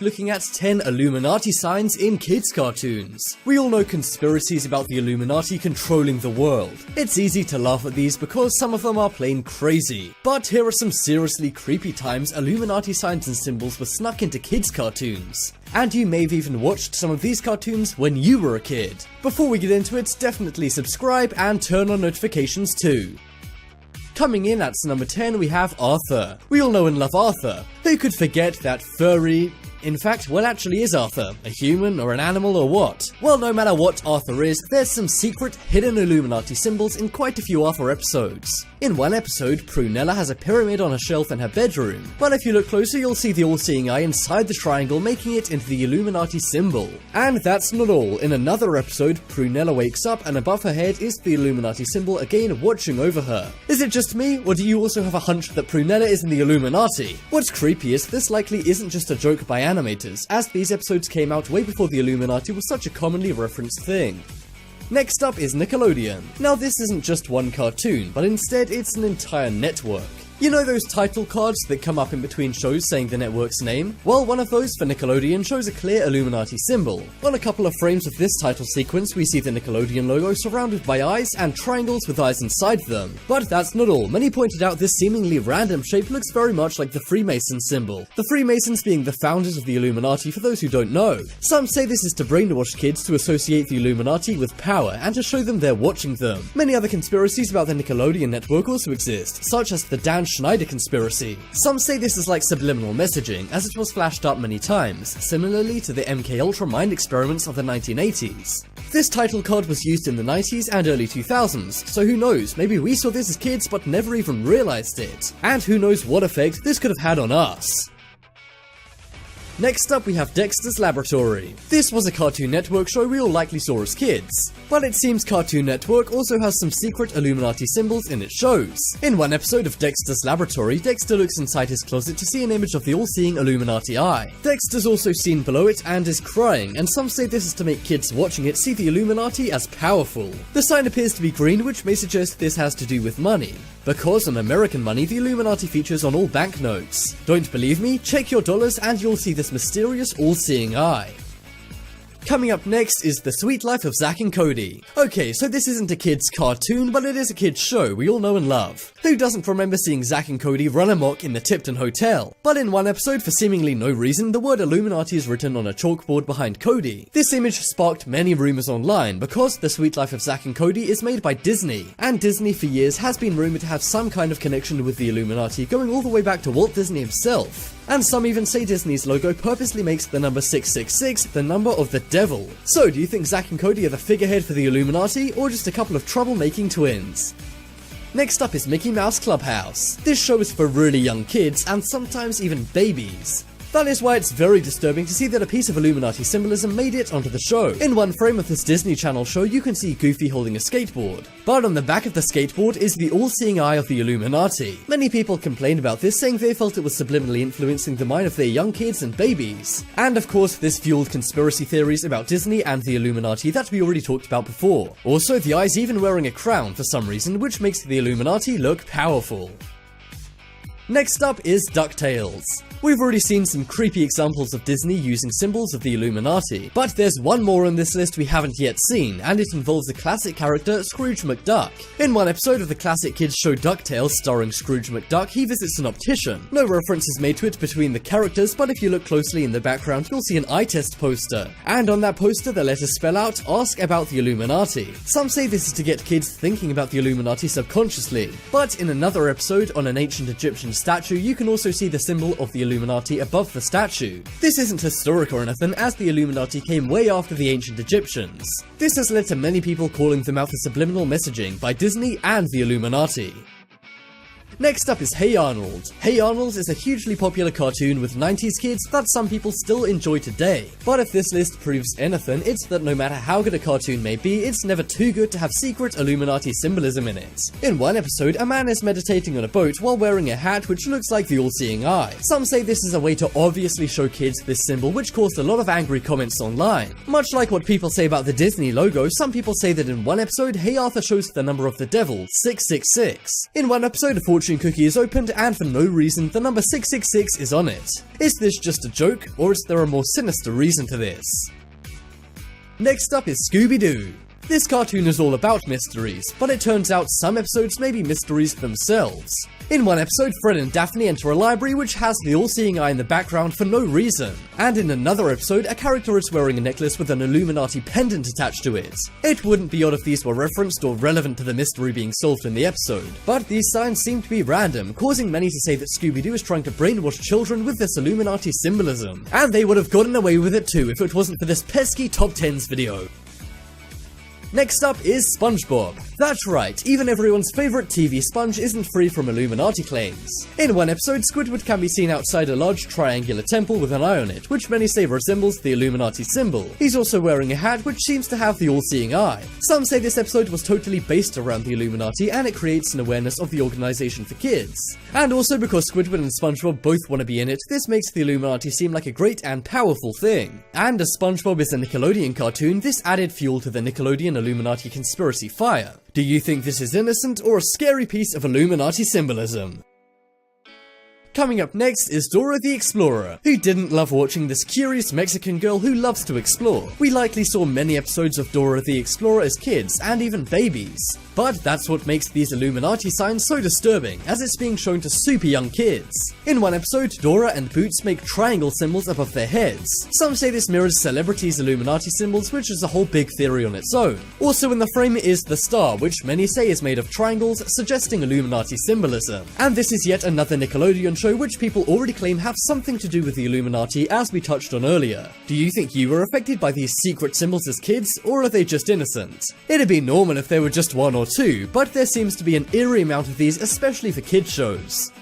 be looking at 10 Illuminati signs in kids' cartoons. We all know conspiracies about the Illuminati controlling the world. It's easy to laugh at these because some of them are plain crazy. But here are some seriously creepy times Illuminati signs and symbols were snuck into kids' cartoons. And you may have even watched some of these cartoons when you were a kid. Before we get into it, definitely subscribe and turn on notifications too. Coming in at number 10 we have Arthur. We all know and love Arthur. Who could forget that furry... In fact, what actually is Arthur? A human or an animal or what? Well, no matter what Arthur is, there's some secret hidden Illuminati symbols in quite a few Arthur episodes. In one episode, Prunella has a pyramid on a shelf in her bedroom, but if you look closer you'll see the all-seeing eye inside the triangle, making it into the Illuminati symbol. And that's not all. In another episode, Prunella wakes up and above her head is the Illuminati symbol again watching over her. Is it just me, or do you also have a hunch that Prunella is in the Illuminati? What's creepy is this likely isn't just a joke by animators, as these episodes came out way before the Illuminati was such a commonly referenced thing. Next up is Nickelodeon. Now this isn't just one cartoon, but instead it's an entire network. You know those title cards that come up in between shows saying the network's name? Well, one of those for Nickelodeon shows a clear Illuminati symbol. On a couple of frames of this title sequence, we see the Nickelodeon logo surrounded by eyes and triangles with eyes inside them. But that's not all. Many pointed out this seemingly random shape looks very much like the Freemason symbol. The Freemasons being the founders of the Illuminati for those who don't know. Some say this is to brainwash kids to associate the Illuminati with power and to show them they're watching them. Many other conspiracies about the Nickelodeon network also exist, such as the Dan Schneider conspiracy. Some say this is like subliminal messaging, as it was flashed up many times, similarly to the MKUltra mind experiments of the 1980s. This title card was used in the 90s and early 2000s, so who knows, maybe we saw this as kids but never even realized it. And who knows what effect this could have had on us. Next up we have Dexter's Laboratory. This was a Cartoon Network show we all likely saw as kids, but it seems Cartoon Network also has some secret Illuminati symbols in its shows. In one episode of Dexter's Laboratory, Dexter looks inside his closet to see an image of the all-seeing Illuminati eye. Dexter's also seen below it and is crying, and some say this is to make kids watching it see the Illuminati as powerful. The sign appears to be green, which may suggest this has to do with money, because on American money the Illuminati features on all banknotes. Don't believe me? Check your dollars and you'll see this mysterious all-seeing eye. Coming up next is The Sweet Life of Zack and Cody. Okay, so this isn't a kid's cartoon, but it is a kid's show we all know and love. Who doesn't remember seeing Zack and Cody run amok in the Tipton Hotel? But in one episode, for seemingly no reason, the word Illuminati is written on a chalkboard behind Cody. This image sparked many rumors online because The Sweet Life of Zack and Cody is made by Disney, and Disney for years has been rumored to have some kind of connection with the Illuminati, going all the way back to Walt Disney himself. And some even say Disney's logo purposely makes the number 666 the number of the devil. So do you think Zack and Cody are the figurehead for the Illuminati, or just a couple of troublemaking twins? Next up is Mickey Mouse Clubhouse. This show is for really young kids, and sometimes even babies. That is why it's very disturbing to see that a piece of Illuminati symbolism made it onto the show. In one frame of this Disney Channel show, you can see Goofy holding a skateboard, but on the back of the skateboard is the all-seeing eye of the Illuminati. Many people complained about this, saying they felt it was subliminally influencing the mind of their young kids and babies. And of course, this fueled conspiracy theories about Disney and the Illuminati that we already talked about before. Also, the eye's even wearing a crown for some reason, which makes the Illuminati look powerful. Next up is DuckTales. We've already seen some creepy examples of Disney using symbols of the Illuminati, but there's one more on this list we haven't yet seen, and it involves the classic character Scrooge McDuck. In one episode of the classic kids show DuckTales starring Scrooge McDuck, he visits an optician. No reference is made to it between the characters, but if you look closely in the background you'll see an eye test poster, and on that poster the letters spell out, "Ask about the Illuminati." Some say this is to get kids thinking about the Illuminati subconsciously, but in another episode on an ancient Egyptian statue you can also see the symbol of the Illuminati above the statue. This isn't historic or anything, as the Illuminati came way after the ancient Egyptians. This has led to many people calling them out for subliminal messaging by Disney and the Illuminati. Next up is Hey Arnold. Hey Arnold is a hugely popular cartoon with 90s kids that some people still enjoy today. But if this list proves anything, it's that no matter how good a cartoon may be, it's never too good to have secret Illuminati symbolism in it. In one episode, a man is meditating on a boat while wearing a hat which looks like the all-seeing eye. Some say this is a way to obviously show kids this symbol, which caused a lot of angry comments online. Much like what people say about the Disney logo, some people say that in one episode, Hey Arthur shows the number of the devil, 666. In one episode, a fortune fortune cookie is opened and for no reason the number 666 is on it. Is this just a joke, or is there a more sinister reason to this? Next up is Scooby-Doo. This cartoon is all about mysteries, but it turns out some episodes may be mysteries themselves. In one episode, Fred and Daphne enter a library which has the all-seeing eye in the background for no reason. And in another episode, a character is wearing a necklace with an Illuminati pendant attached to it. It wouldn't be odd if these were referenced or relevant to the mystery being solved in the episode, but these signs seem to be random, causing many to say that Scooby-Doo is trying to brainwash children with this Illuminati symbolism. And they would have gotten away with it too if it wasn't for this pesky top 10s video. Next up is SpongeBob. That's right, even everyone's favourite TV sponge isn't free from Illuminati claims. In one episode, Squidward can be seen outside a large triangular temple with an eye on it, which many say resembles the Illuminati symbol. He's also wearing a hat which seems to have the all-seeing eye. Some say this episode was totally based around the Illuminati and it creates an awareness of the organization for kids. And also because Squidward and SpongeBob both want to be in it, this makes the Illuminati seem like a great and powerful thing. And as SpongeBob is a Nickelodeon cartoon, this added fuel to the Nickelodeon Illuminati conspiracy fire. Do you think this is innocent or a scary piece of Illuminati symbolism? Coming up next is Dora the Explorer. Who didn't love watching this curious Mexican girl who loves to explore? We likely saw many episodes of Dora the Explorer as kids, and even babies. But that's what makes these Illuminati signs so disturbing, as it's being shown to super young kids. In one episode, Dora and Boots make triangle symbols above their heads. Some say this mirrors celebrities' Illuminati symbols, which is a whole big theory on its own. Also in the frame is the star, which many say is made of triangles, suggesting Illuminati symbolism. And this is yet another Nickelodeon show which people already claim have something to do with the Illuminati, as we touched on earlier. Do you think you were affected by these secret symbols as kids, or are they just innocent? It'd be normal if there were just one or two, but there seems to be an eerie amount of these, especially for kids shows.